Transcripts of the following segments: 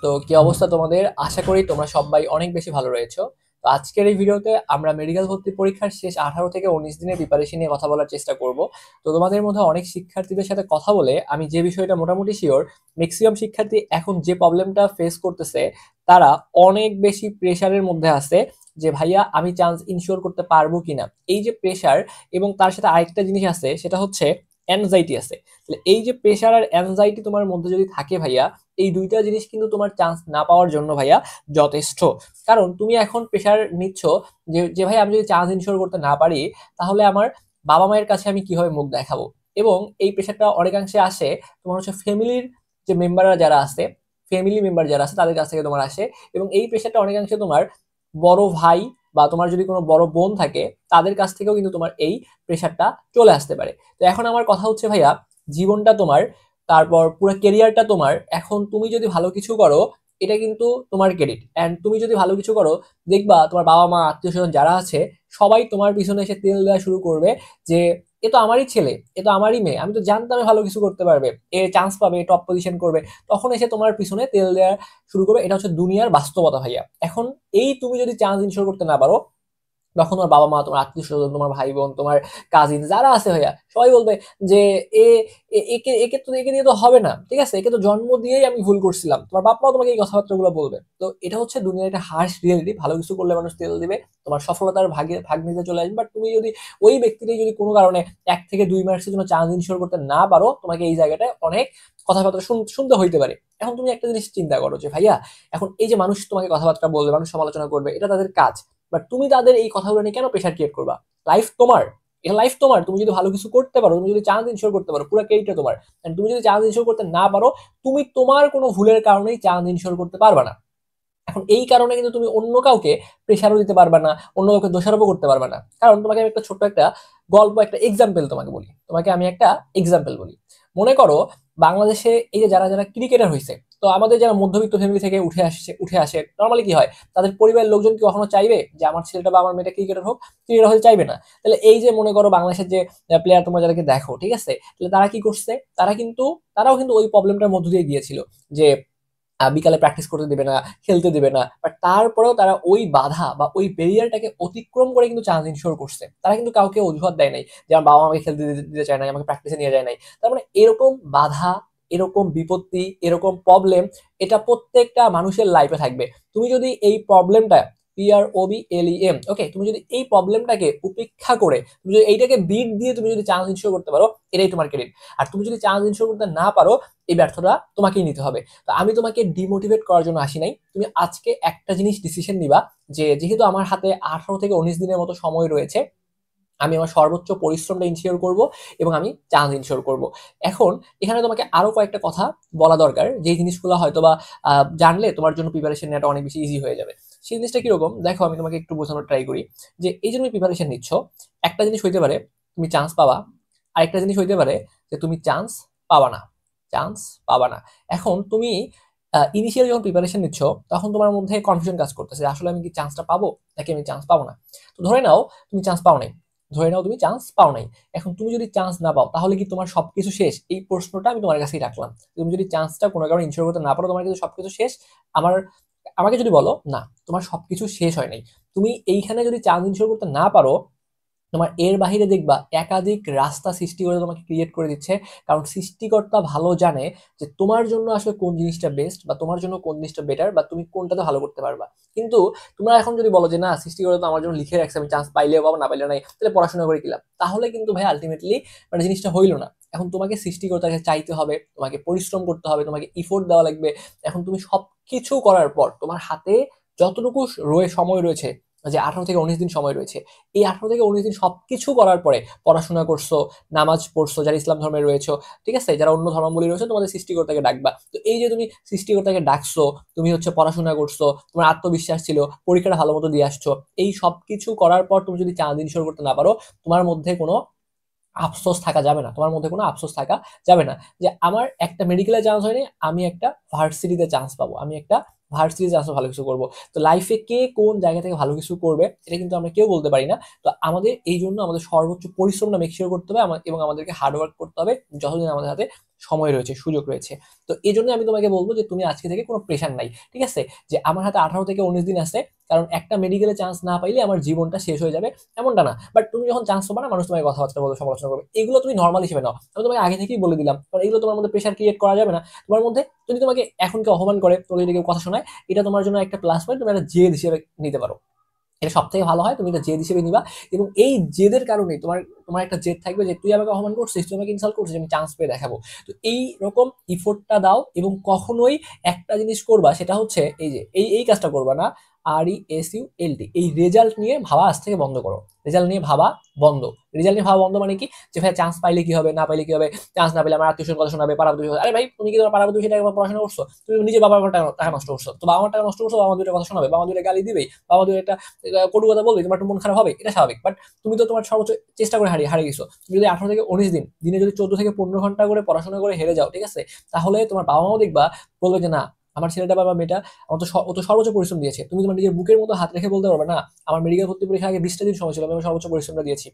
তো কি অবস্থা তোমাদের? আশা করি তোমরা সবাই অনেক বেশি ভালো রয়েছো। তো আজকের এই ভিডিওতে আমরা মেডিকেল ভর্তি পরীক্ষার শেষ 18 থেকে 19 দিনের প্রিপারেশন নিয়ে কথা বলার চেষ্টা করব। তো তোমাদের মধ্যে অনেক শিক্ষার্থীদের সাথে কথা বলে আমি যে বিষয়টা মোটামুটি শিওর, ম্যাক্সিমাম শিক্ষার্থী এখন যে প্রবলেমটা ফেস করতেছে, তারা অনেক বেশি প্রেশারের মধ্যে আছে যে ভাইয়া আমি চান্স ইনশিওর করতে পারবো কিনা। এই যে প্রেশার এবং তার সাথে আরেকটা জিনিস আছে, সেটা হচ্ছে অ্যাংজাইটি আছে। তাহলে এই যে প্রেশার আর অ্যাংজাইটি তোমার মধ্যে যদি থাকে ভাইয়া, এই দুইটা জিনিস কিন্তু তোমার চান্স না পাওয়ার জন্য ভাইয়া যথেষ্ট। কারণ তুমি এখন প্রেশার নিচ্ছ যে যে ভাই আমি যদি চান্স ইনশিওর করতে না পারি, তাহলে আমার বাবা মায়ের কাছে আমি কিভাবে মুখ দেখাবো। এবং এই প্রেশারটা অনেকাংশে আসে তোমার হচ্ছে ফ্যামিলির যে মেম্বাররা যারা আছে, ফ্যামিলি মেম্বার যারা আছে তাদের কাছ থেকে তোমার আসে। এবং এই প্রেশারটা অনেকাংশে তোমার বড় ভাই বা তোমার যদি কোনো বড় বোন থাকে, তাদের কাছ থেকেও কিন্তু তোমার এই প্রেশারটা চলে আসতে পারে। তো এখন আমার কথা হচ্ছে ভাইয়া, জীবনটা তোমার, তারপর পুরো কেরিয়ারটা তোমার। এখন তুমি যদি ভালো কিছু করো, এটা কিন্তু তোমার ক্রেডিট। অ্যান্ড তুমি যদি ভালো কিছু করো, দেখবা তোমার বাবা মা আত্মীয় স্বজন যারা আছে, সবাই তোমার পিছনে এসে তেল দেওয়া শুরু করবে যে এ তো আমারই ছেলে, এ তো আমারই মেয়ে, আমি তো জানতাম এ ভালো কিছু করতে পারবে, এ চান্স পাবে, টপ পজিশন করবে। তখন এসে তোমার পিছনে তেল দেওয়া শুরু করবে। এটা হচ্ছে দুনিয়ার বাস্তবতা ভাইয়া। এখন এই তুমি যদি চান্স ইনশোর করতে না পারো, তখন তোমার বাবা মা, তোমার আত্মীয় স্বজন, তোমার ভাই বোন, তোমার কাজিন যারা আছে ভাইয়া, সবাই বলবে যে এ একে একে তো একে দিয়ে তো হবে না, ঠিক আছে, একে তো জন্ম দিয়েই আমি ভুল করছিলাম। তোমার বাপ মাও তোমাকে এই কথাবার্তাগুলো বলবে। তো এটা হচ্ছে দুনিয়ার একটা হার্শ রিয়েলিটি। ভালো কিছু করলে মানুষ তেল দিবে, তোমার সফলতার ভাগ নিতে চলে আসবে। বাট তুমি যদি ওই ব্যক্তিকে যদি কোনো কারণে 1 থেকে 2 মাসের জন্য চান্স ইনশিওর করতে না পারো, তোমাকে এই জায়গাটায় অনেক কথাবার্তা শুনতে হইতে পারে। এখন তুমি একটা জিনিস চিন্তা করো যে ভাইয়া, এখন এই যে মানুষ তোমাকে কথাবার্তা বলবে, মানুষ সমালোচনা করবে, এটা তাদের কাজ। বাট তুমি তাদের এই কথাগুলো নিয়ে কেন প্রেশার ক্রিয়েট করবা? লাইফ তোমার, এটা লাইফ তোমার। তুমি যদি ভালো কিছু করতে পারো, তুমি যদি চান্স ইনশিওর করতে পারো, পুরো ক্রেডিটটা তোমার। And তুমি যদি চান্স ইনশিওর করতে না পারো, তুমি তোমার কোনো ভুলের কারণেই চান্স ইনশিওর করতে পারবা না। এখন এই কারণে কিন্তু তুমি অন্য কাউকে প্রেশারও দিতে পারবা না, অন্য কাউকে দোষারোপও করতে পারবা না। কারণ তোমাকে আমি একটা ছোট্ট একটা গল্প, একটা এক্সাম্পল তোমাকে বলি, তোমাকে আমি একটা এক্সাম্পল বলি। মনে করো বাংলাদেশে এই যে যারা যারা ক্রিকেটার হয়েছে, তো আমাদের যারা মধ্যবিত্ত ফ্যামিলি থেকে উঠে আসে নর্মালি কি হয়, তাদের পরিবারের লোকজন কি কখনো চাইবে যে আমার ছেলেটা বা আমার মেয়েটা ক্রিকেটার হোক? ক্রিকেটার হতে চাইবে না। তাহলে এই যে মনে করো বাংলাদেশের যে প্লেয়ার তোমরা যাদেরকে দেখো, ঠিক আছে, তাহলে তারা কি করছে? তারাও কিন্তু ওই প্রবলেমটার মধ্য দিয়ে গিয়েছিল যে বিকালে প্র্যাকটিস করতে দেবে না, খেলতে দেবে না। বাট তারপরেও তারা ওই বাধা বা ওই ব্যারিয়ারটাকে অতিক্রম করে কিন্তু চান্স ইনশিওর করছে। তারা কিন্তু কাউকে অজুহাত দেয় নাই যে আমার বাবা আমাকে খেলতে দিতে চায় নাই, আমাকে প্র্যাকটিসে নিয়ে যায় নাই। তার মানে এরকম বাধা, এরকম বিপত্তি, এরকম প্রবলেম, এটা প্রত্যেকটা মানুষের লাইফে থাকবে। তুমি যদি এই প্রবলেমটা, PROBLEM, ওকে, তুমি যদি এই প্রবলেমটাকে উপেক্ষা করে, তুমি যদি এইটাকে বিট দিয়ে তুমি যদি চান্স ইনশিওর করতে পারো, এটাই তোমার ক্রেডিট। আর তুমি যদি চান্স ইনশিওর করতে না পারো, এই ব্যর্থতা তোমাকেই নিতে হবে। তো আমি তোমাকে ডিমোটিভেট করার জন্য আসি নাই। তুমি আজকে একটা জিনিস ডিসিশন নিবা যে যেহেতু আমার হাতে 18 থেকে 19 দিনের মতো সময় রয়েছে, আমি আমার সর্বোচ্চ পরিশ্রমটা ইনশিওর করব এবং আমি চান্স ইনশিওর করব। এখন এখানে তোমাকে আরো কয়েকটা কথা বলা দরকার, যে জিনিসগুলো হয়তো বা জানলে তোমার জন্য প্রিপারেশন নেওয়াটা অনেক বেশি ইজি হয়ে যাবে। সেই জিনিসটা কিরকম দেখো, আমি তোমাকে একটু বোঝানোর ট্রাই করি। যে এই যে তুমি প্রিপারেশন নিচ্ছ, একটা জিনিস হইতে পারে তুমি চান্স পাবা, আরেকটা জিনিস হইতে পারে যে তুমি চান্স পাবা না, চান্স পাবা না। এখন তুমি ইনিশিয়াল যখন প্রিপারেশন নিচ্ছ, তখন তোমার মধ্যে কনফিউশন কাজ করতেছে যে আসলে আমি কি চান্সটা পাবো নাকি আমি চান্স পাবো না। তো ধরে নাও তুমি চান্স পাও নাই, ধরে নাও তুমি চান্স পাও নাই। এখন তুমি যদি চান্স না পাও, তাহলে কি তোমার সবকিছু শেষ? এই প্রশ্নটা আমি তোমার কাছেই রাখলাম। তুমি যদি চান্সটা কোনো কারণে ইনশিওর করতে না পারো, তোমার কিন্তু সবকিছু শেষ। আমার আমাকে যদি বলো না, তোমার সবকিছু শেষ হয় নাই, তুমি এইখানে যদি চান্স ইনশিওর করতে না পারো, তোমার এর বাহিরে দেখবা একাধিক রাস্তা সৃষ্টি করে তোমাকে ক্রিয়েট করে দিচ্ছে। কারণ সৃষ্টিকর্তা ভালো জানে যে তোমার জন্য আসলে কোন জিনিসটা বেস্ট, বা তোমার জন্য কোন জিনিসটা বেটার, বা তুমি কোনটাতে ভালো করতে পারবা। কিন্তু তোমরা এখন যদি বলো যে না, সৃষ্টিকর্তা তো আমার জন্য লিখে রাখছে, আমি চান্স পাইলেও পাবো, না পাইলে নাই, তাহলে পড়াশোনা করে কিলাম, তাহলে কিন্তু ভাই আলটিমেটলি মানে জিনিসটা হইলো না। এখন তোমাকে সৃষ্টিকর্তাকে চাইতে হবে, তোমাকে পরিশ্রম করতে হবে, তোমাকে ইফোর্ট দেওয়া লাগবে। এখন তুমি সবকিছু করার পর তোমার হাতে যতটুকু সময় রয়েছে, যে 18 থেকে 19 দিন সময় রয়েছে, এই 18 থেকে 19 দিন সবকিছু করার পরে পড়াশোনা করছো, নামাজ পড়ছো, যারা ইসলাম ধর্মে রয়েছে, ঠিক আছে, যারা অন্য ধর্মাবলী রয়েছে, তোমাদের সৃষ্টিকর্তাকে ডাকবা। তো এই যে তুমি সৃষ্টিকর্তাকে ডাকছো, তুমি হচ্ছে পড়াশোনা করছো, তোমার আত্মবিশ্বাস ছিল, পরীক্ষাটা ভালো মতো দিয়ে আসছো, এই সবকিছু করার পর তুমি যদি চাঁদ ইনশোর করতে না পারো, তোমার মধ্যে কোনো আফসোস থাকা যাবে না, তোমার মধ্যে কোনো আফসোস থাকা যাবে না যে আমার একটা মেডিকেলে চান্স হয়নি, আমি একটা ভার্সিটিতে চান্স পাবো, আমি একটা ভার্সিটি চান্স ভালো কিছু করবো। তো লাইফে কে কোন জায়গা থেকে ভালো কিছু করবে, এটা কিন্তু আমরা কেউ বলতে পারি না। তো আমাদের এই জন্য আমাদের সর্বোচ্চ পরিশ্রমটা মেক শিওর করতে হবে এবং আমাদেরকে হার্ডওয়ার্ক করতে হবে যতদিন আমাদের হাতে সময় রয়েছে, সুযোগ রয়েছে। তো এই জন্য আমি তোমাকে বলবো যে তুমি আজকে থেকে কোনো প্রেশার নাই, ঠিক আছে? যে আমার হাতে 18 থেকে 19 দিন আছে, কারণ একটা মেডিকেলে চান্স না পাইলে আমার জীবনটা শেষ হয়ে যাবে এমনটা না। বাট তুমি যখন চান্স পাবা না, মানুষ তোমাকে কথাবার্তা বলবে, সমালোচনা করবে, এগুলো তুমি নর্মাল হিসেবে নাও। আমি তোমাকে আগে থেকেই বলে দিলাম, কারণ এগুলো তোমার মধ্যে প্রেশার ক্রিয়েট করা যাবে না। তোমার মধ্যে যদি তোমাকে এখন কেউ অপমান করে, তোমাকে যদি কেউ কথা শোনায়, এটা তোমার জন্য একটা প্লাস পয়েন্ট, তুমি একটা জেদ হিসেবে নিতে পারো। এটা সবথেকে ভালো হয়, তুমি এটা জেদ হিসেবে নিবা। এবং এই জেদের কারণেই তোমার তোমার একটা জেদ থাকবে যে তুই আমাকে অপমান করছিস, তুই আমাকে ইনসাল্ট করছিস, আমি চান্স পেয়ে দেখাবো। তো এই রকম ইফোর্টটা দাও, এবং কখনোই একটা জিনিস করবা, সেটা হচ্ছে এই যে এই কাজটা করবা না। RESULT, এই রেজাল্ট নিয়ে ভাবা আজ থেকে বন্ধ করো। রেজাল্ট নিয়ে ভাবা বন্ধ। রেজাল্ট নিয়ে ভাবা বন্ধ মানে কি, যে ভাই চান্স পাইলে কি হবে, না পাইলে কি হবে, চান্স না পেলে আমার আত্মীয় কথা শোনাবে, পাড়া প্রতিবেশী। আরে ভাই, তুমি কি তোমার পাড়া প্রতিবেশী টাকা পড়াশোনা করছো? তুমি নিজে বাবার টাকা নষ্ট করছো, তো বাবা মার টাকা নষ্ট করছো, বাবা দুইটা কথা শোনাবে, বাবা দুইটা গালি দিবেই, বাবা দুই একটা কটু কথা বলবে, তোমার একটু মন খারাপ হবে, এটা স্বাভাবিক। বাট তুমি তো তোমার সর্বোচ্চ চেষ্টা করে হারিয়ে গেছো। তুমি যদি 18 থেকে 19 দিন, দিনে যদি 14 থেকে 15 ঘন্টা করে পড়াশোনা করে হেরে যাও, ঠিক আছে, তাহলে তোমার বাবা মাও দেখবা, বলবে যে না, আমার ছেলেটা বা মেয়েটা আমার তো ও তো সর্বোচ্চ পরিশ্রম দিয়েছে। তুমি তোমার নিজের বুকের মতো হাত রেখে বলতে পারবে না, আমার মেডিকেল ভর্তি পরীক্ষা আগে 20টা দিন সময় ছিল, আমি আমার সর্বোচ্চ পরিশ্রমটা দিয়েছি।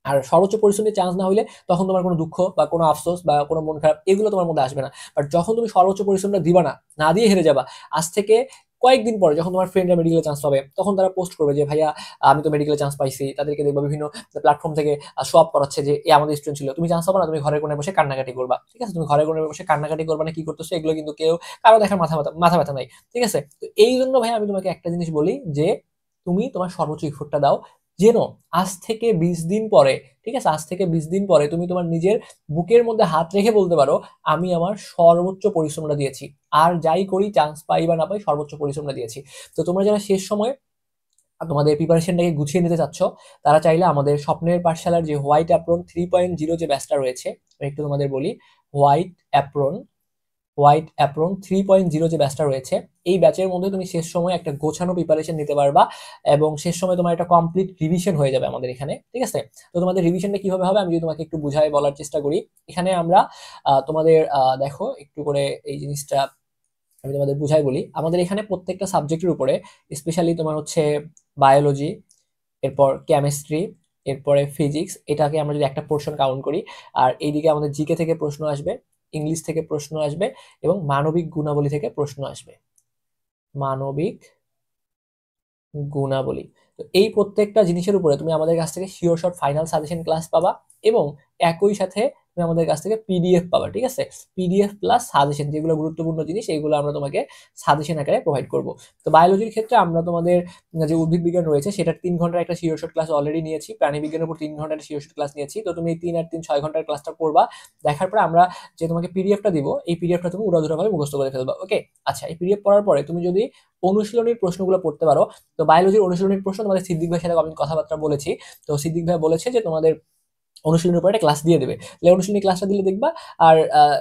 আর সর্বোচ্চ পরিশ্রমে চান্স না হইলে তখন তোমার কোনো দুঃখ বা কোনো আফসোস বা কোনো মন খারাপ এগুলো তোমার মধ্যে আসবে না। বাট যখন তুমি সর্বোচ্চ পরিশ্রমটা দিবা না, না দিয়ে হেরে যাবা, আজ থেকে কয়েকদিন পরে যখন তোমার ফ্রেন্ডরা মেডিকেলে চান্স পাবে, তখন তারা পোস্ট করবে যে ভাইয়া আমি তো মেডিকেলে চান্স পাইছি। তাদেরকে দেখবা বিভিন্ন প্ল্যাটফর্ম থেকে শো আপ করাচ্ছে যে এ আমাদের স্টুডেন্ট ছিল। তুমি চান্স পাবা না, তুমি ঘরের কোণে বসে কান্নাকাটি করবা, ঠিক আছে? তুমি ঘরের কোণে বসে কান্নাকাটি করবা না, কি করতেছো এগুলো কিন্তু কেউ কারো দেখার মাথা ব্যথা নাই, ঠিক আছে? তো এই জন্য ভাই আমি তোমাকে একটা জিনিস বলি যে তুমি তোমার সর্বোচ্চ ইফোর্টটা দাও, যেন আজ থেকে 20 দিন পরে, ঠিক আছে, আজ থেকে 20 দিন পরে তুমি তোমার নিজের বুকের মধ্যে হাত রেখে বলতে পারো আমি আমার সর্বোচ্চ পরিশ্রমটা দিয়েছি। আর যাই করি, চান্স পাই বা না পাই, সর্বোচ্চ পরিশ্রমটা দিয়েছি। তো তোমরা যারা শেষ সময় তোমাদের প্রিপারেশনটাকে গুছিয়ে নিতে চাচ্ছ, তারা চাইলে আমাদের স্বপ্নের পাঠশালার যে হোয়াইট অ্যাপ্রন 3.0 যে ব্যাচটা রয়েছে, আমি একটু তোমাদের বলি। হোয়াইট অ্যাপ্রন হোয়াইট অ্যাপ্রন 3.0 যে ব্যাচটা রয়েছে, এই ব্যাচের মধ্যে তুমি শেষ সময় একটা গোছানো প্রিপারেশন নিতে পারবা, এবং শেষ সময় তোমার একটা কমপ্লিট রিভিশন হয়ে যাবে আমাদের এখানে, ঠিক আছে? তো তোমাদের রিভিশনটা কিভাবে হবে আমি যদি তোমাকে একটু বুঝাই বলার চেষ্টা করি। এখানে আমরা তোমাদের দেখো একটু করে এই জিনিসটা আমি তোমাদের বুঝাই বলি। আমাদের এখানে প্রত্যেকটা সাবজেক্টের উপরে, স্পেশালি তোমার হচ্ছে বায়োলজি, এরপর কেমিস্ট্রি, এরপরে ফিজিক্স, এটাকে আমরা যদি একটা পোর্শন কাউন্ট করি, আর এইদিকে আমাদের জিকে থেকে প্রশ্ন আসবে, ইংলিশ থেকে প্রশ্ন আসবে, এবং মানবিক গুণাবলী থেকে প্রশ্ন আসবে। মানবিক গুণাবলী। তো এই প্রত্যেকটা জিনিসের উপরে তুমি আমাদের কাছ থেকে sure short final suggestion class পাবা, এবং একই সাথে তুমি আমাদের কাছ থেকে পিডিএফ পাবা, ঠিক আছে? পিডিএফ প্লাস সাজেশন, যেগুলো গুরুত্বপূর্ণ জিনিস এগুলো আমরা তোমাকে সাজেশন আকারে প্রোভাইড করব। তো বায়োলজির ক্ষেত্রে আমরা তোমাদের যে উদ্ভিদ বিজ্ঞান রয়েছে সেটার 3 ঘন্টার একটা শিওর শর্ট ক্লাস অলরেডি নিয়েছি, প্রাণী বিজ্ঞানের উপর 3 ঘন্টার শিওর শর্ট ক্লাস নিয়েছি। তো তুমি 3 আর 3 6 ঘন্টার ক্লাসটা করবা। দেখার পরে আমরা যে তোমাকে পিডিএফটা দিব, এই পিডিএফটা তুমি উড়াধুরাভাবে মুখস্থ করে ফেলবা, ওকে? আচ্ছা, এই পিডিএফ পড়ার পরে তুমি যদি অনুশীলনীর প্রশ্নগুলো পড়তে পারো, তো বায়োলজির অনুশীলনীর প্রশ্ন তোমাদের সিদ্দিক ভাইয়ের সাথে আমি কথাবার্তা বলেছি। তো সিদ্দিক ভাই বলেছে যে তোমাদের অনুশীলনের উপর একটা ক্লাস দিয়ে দেবে। তাহলে অনুশীলনী ক্লাসটা দিলে দেখবা। আর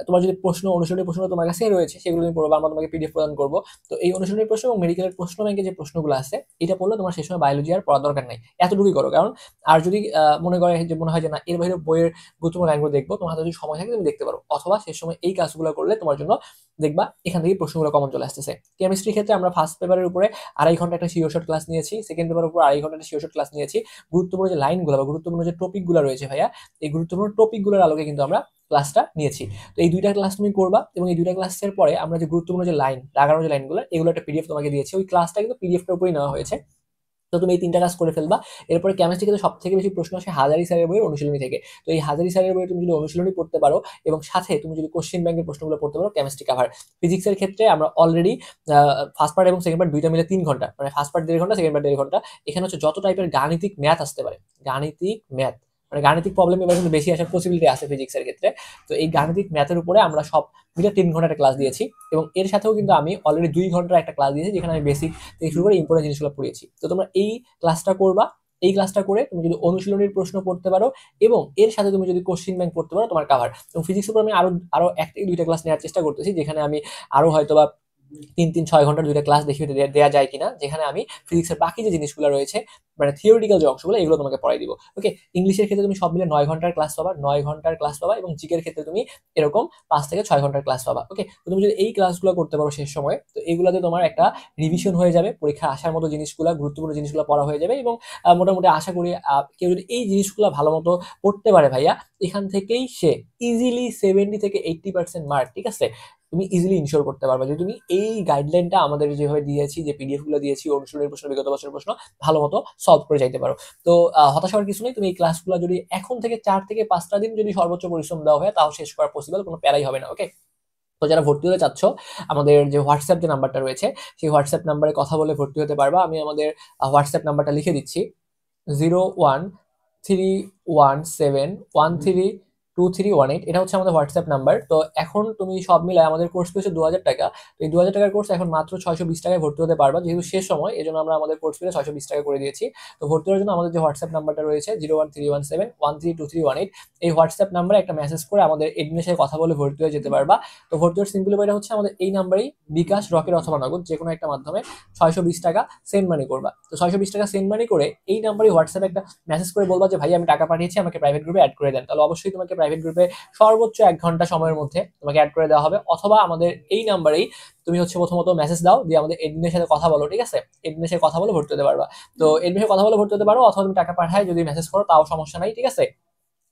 তোমার যদি অনুশীলনী প্রশ্ন তোমার কাছে রয়েছে, সেগুলো তুমি পড়বা, আমরা তোমাকে পিডিএফ প্রদান করব। তো এই অনুশীলনী প্রশ্ন এবং মেডিকেলের প্রশ্ন ব্যাংকে যে প্রশ্নগুলো আছে, এটা পড়লে তোমার সেই সময় বায়োলজি আর পড়ার দরকার নাই, এতটুকুই করো। কারণ আর যদি মনে হয় যে না এর বাইরে বইয়ের গুরুত্বপূর্ণ লাইনগুলো দেখবো, তোমার হাতে যদি সময় থাকে তুমি দেখতে পারো, অথবা সেই সময় এই কাজগুলো করলে তোমার জন্য দেখবা এখান থেকে প্রশ্নগুলো কমন চলে আসতেছে। কেমিস্ট্রির ক্ষেত্রে আমরা ফার্স্ট পেপারের উপরে 2.5 ঘন্টা একটা শিওর শর্ট ক্লাস নিয়েছি, সেকেন্ড পেপারের উপর 2.5 ঘন্টা একটা শিওর শর্ট ক্লাস নিয়েছি। গুরুত্বপূর্ণ যে লাইনগুলো বা গুরুত্বপূর্ণ যে টপিকগুলো রয়েছে ভাইয়া, এই গুরুত্বপূর্ণ টপিকগুলোর আলোকে কিন্তু আমরা ক্লাসটা নিয়েছি। তো এই 2টা ক্লাস তুমি করবা, এবং এই 2টা ক্লাসের পরে আমরা যে গুরুত্বপূর্ণ যে লাইন, লাগানো যে লাইনগুলো, এগুলো একটা পিডিএফ তোমাকে দিয়েছি। ওই ক্লাসটা কিন্তু পিডিএফটার উপরেই নেওয়া হয়েছে। তো তুমি এই 3টা কাজ করে ফেলবা। এরপরে কেমিস্ট্রি কিন্তু সব থেকে বেশি প্রশ্ন আসে হাজারি স্যারের বইয়ের অনুশীলনী থেকে। তো এই হাজারি স্যারের বইয়ে তুমি যদি অনুশীলনী পড়তে পারো, এবং সাথে তুমি যদি কোশ্চেন ব্যাংকের প্রশ্নগুলো পড়তে পারো, কেমিস্ট্রি কাভার। ফিজিক্সের ক্ষেত্রে আমরা অলরেডি ফার্স্ট পার্ট এবং সেকেন্ড পার্ট দুইটা মিলে 3 ঘন্টা, মানে ফার্স্ট পার্ট 1.5 ঘন্টা, সেকেন্ড পার্ট 1.5 ঘন্টা। এখানে হচ্ছে যত টাইপের গাণিতিক ম্যাথ আসতে পারে, গাণিতিক ম্যাথ মানে গাণিতিক প্রবলেম এবার কিন্তু বেশি আসার পসিবিলিটি আছে ফিজিক্সের ক্ষেত্রে। তো এই গাণিতিক ম্যাথের উপরে আমরা সব মিলে 3 ঘন্টা একটা ক্লাস দিয়েছি, এবং এর সাথেও কিন্তু আমি অলরেডি 2 ঘন্টার একটা ক্লাস দিয়েছি, যেখানে আমি বেসিক থেকে শুরু করে ইম্পর্টেন্ট জিনিসগুলো পড়িয়েছি। তো তোমরা এই ক্লাসটা করবা। এই ক্লাসটা করে তুমি যদি অনুশীলনীর প্রশ্ন পড়তে পারো, এবং এর সাথে তুমি যদি কোশ্চেন ব্যাংক পড়তে পারো, তোমার কাভার। এবং ফিজিক্সের উপর আমি আরো আরো 1 থেকে 2টা ক্লাস নেওয়ার চেষ্টা করতেছি, যেখানে আমি আরো হয়তোবা 3-6 ঘন্টার 2টা ক্লাস দেখিয়ে দেওয়া যায় কিনা, যেখানে আমি ফিজিক্সের বাকি যে জিনিসগুলো রয়েছে মানে থিওরিটিক্যাল যে অংশগুলো এগুলো তোমাকে পড়াই দিব। ওকে, ইংলিশের ক্ষেত্রে তুমি সব মিলে 9 ঘন্টার ক্লাস পাবা, 9 ঘন্টার ক্লাস পাবা, এবং জিকের ক্ষেত্রে তুমি এরকম 5 থেকে 6 ঘন্টার ক্লাস পাবা। ওকে, তো তুমি যদি এই ক্লাসগুলো করতে পারো শেষ সময়, তো এগুলোতে তোমার একটা রিভিশন হয়ে যাবে, পরীক্ষা আসার মতো জিনিসগুলো, গুরুত্বপূর্ণ জিনিসগুলো পড়া হয়ে যাবে। এবং মোটামুটি আশা করি কেউ যদি এই জিনিসগুলো ভালো মতো পড়তে পারে ভাইয়া, এখান থেকেই সে ইজিলি 70 থেকে 80% মার্ক, ঠিক আছে, তুমি ইজিলি ইনশিওর করতে পারবে যে তুমি এই গাইডলাইনটা আমাদের যেভাবে দিয়েছি, যে পিডিএফ গুলো দিয়েছি, অনুশীলনের প্রশ্ন, বিগত বছরের প্রশ্ন ভালো মতো সলভ করে যাইতে পারো। তো হতাশ হওয়ার কিছু নেই, তুমি এই ক্লাসগুলো যদি এখন থেকে 4 থেকে 5টা দিন যদি সর্বোচ্চ পরিশ্রম দেওয়া হয়, তাও শেষ করা পসিবল, কোনো প্যারাই হবে না। ওকে, তো যারা ভর্তি হতে চাচ্ছ, আমাদের যে হোয়াটসঅ্যাপ যে নাম্বারটা রয়েছে, সেই হোয়াটসঅ্যাপ নাম্বারে কথা বলে ভর্তি হতে পারবা। আমি আমাদের হোয়াটসঅ্যাপ নাম্বারটা লিখে দিচ্ছি: 0131713231। এটা হচ্ছে আমাদের হোয়াটসঅ্যাপ নাম্বার। তো এখন তুমি সব মিলায় আমাদের কোর্স ফি হচ্ছে 2000 টাকা। তো এই 2000 টাকার কোর্স এখন মাত্র 620 টাকায় ভর্তি হতে পারবা, যেহেতু শেষ সময়, এই জন্য আমরা আমাদের কোর্স ফিটা 620 টাকা করে দিয়েছি। তো ভর্তি হওয়ার জন্য আমাদের যে হোয়াটসঅ্যাপ নাম্বারটা রয়েছে 01317132318, এই হোয়াটসঅ্যাপ নাম্বারে একটা মেসেজ করে আমাদের এডমিনের সাথে কথা বলে ভর্তি হয়ে যেতে পারবা। তো ভর্তি হওয়ার সিম্পল ওয়েটা হচ্ছে আমাদের এই নাম্বারেই বিকাশ, রকেট অথবা নগদ যে কোনো একটা মাধ্যমে 620 টাকা সেন্ড মানি করবা। তো 620 টাকা সেন্ড মানি করে এই নাম্বারে হোয়াটসঅ্যাপে একটা মেসেজ করে বলবা যে ভাই আমি টাকা পাঠিয়েছি, আমাকে প্রাইভেট গ্রুপে অ্যাড করে দেন। তাহলে অবশ্যই তোমাকে প্রাইভেট গ্রুপে সর্বোচ্চ 1 ঘন্টা সময়ের মধ্যে তোমাকে অ্যাড করে দেওয়া হবে। অথবা আমাদের এই নাম্বারেই তুমি হচ্ছে প্রথমত মেসেজ দাও, দিয়ে আমাদের এডমিনের সাথে কথা বলো, ঠিক আছে, এডমিনের সাথে কথা বলে ভর্তি হতে পারবা। তো এডমিনের সাথে কথা বলে ভর্তি হতে পারো, অথবা তুমি টাকা পাঠায় যদি মেসেজ করো তাও সমস্যা নাই, ঠিক আছে,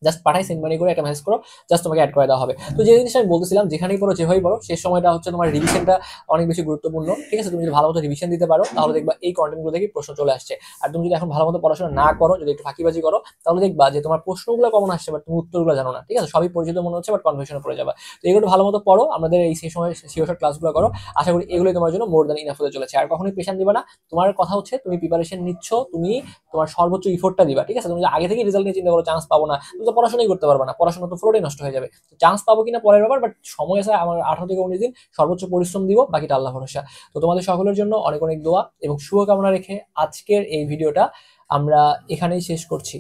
জাস্ট পাঠাই সেন্ড মানি করে একটা মেসেজ করো, জাস্ট তোমাকে অ্যাড করে দেওয়া হবে। তো যে জিনিসটা আমি বলতেছিলাম, যেখানেই পড়ো যেভাবেই পড়ো, শেষ সময়টা হচ্ছে তোমার রিভিশনটা অনেক বেশি গুরুত্বপূর্ণ, ঠিক আছে, তুমি যদি ভালো মতো রিভিশন দিতে পারো তাহলে দেখবা এই কন্টেন্টগুলো থেকে প্রশ্ন চলে আসছে। আর তুমি যদি এখন ভালো মতো পড়াশোনা না করো, যদি একটু ফাঁকিবাজি করো, তাহলে দেখবা যে তোমার প্রশ্নগুলো কমন আসছে বাট তুমি উত্তরগুলো জানো না, ঠিক আছে, সবই পরিচিত মনে হচ্ছে বাট কনফিউশনে পড়ে যাবা। তো এগুলো ভালো মতো পড়ো, আমাদের এই সেই সময় শিওর ক্লাসগুলো করো, আশা করি এগুলোই তোমার জন্য মোর দ্যান ইনাফ হতে চলেছে। আর কখনোই প্রেশার দিবা না, তোমার কথা হচ্ছে তুমি প্রিপারেশন নিচ্ছ, তুমি তোমার সর্বোচ্চ ইফোর্টটা দিবা, ঠিক আছে, তুমি আগে থেকে রেজাল্ট নিয়ে চিন্তা করো চান্স পাবো না, তুমি তো পড়াশোনাই করতে পারবে না, পড়াশোনা তো পুরোটাই নষ্ট হয়ে যাবে। চান্স পাবো কিনা পরের ব্যাপার, বাট সময় আছে আমার 18 থেকে 19 দিন, সর্বোচ্চ পরিশ্রম দিব, বাকিটা আল্লাহ ভরসা। তো তোমাদের সকলের জন্য অনেক অনেক দোয়া এবং শুভকামনা রেখে আজকের এই ভিডিওটা আমরা এখানেই শেষ করছি।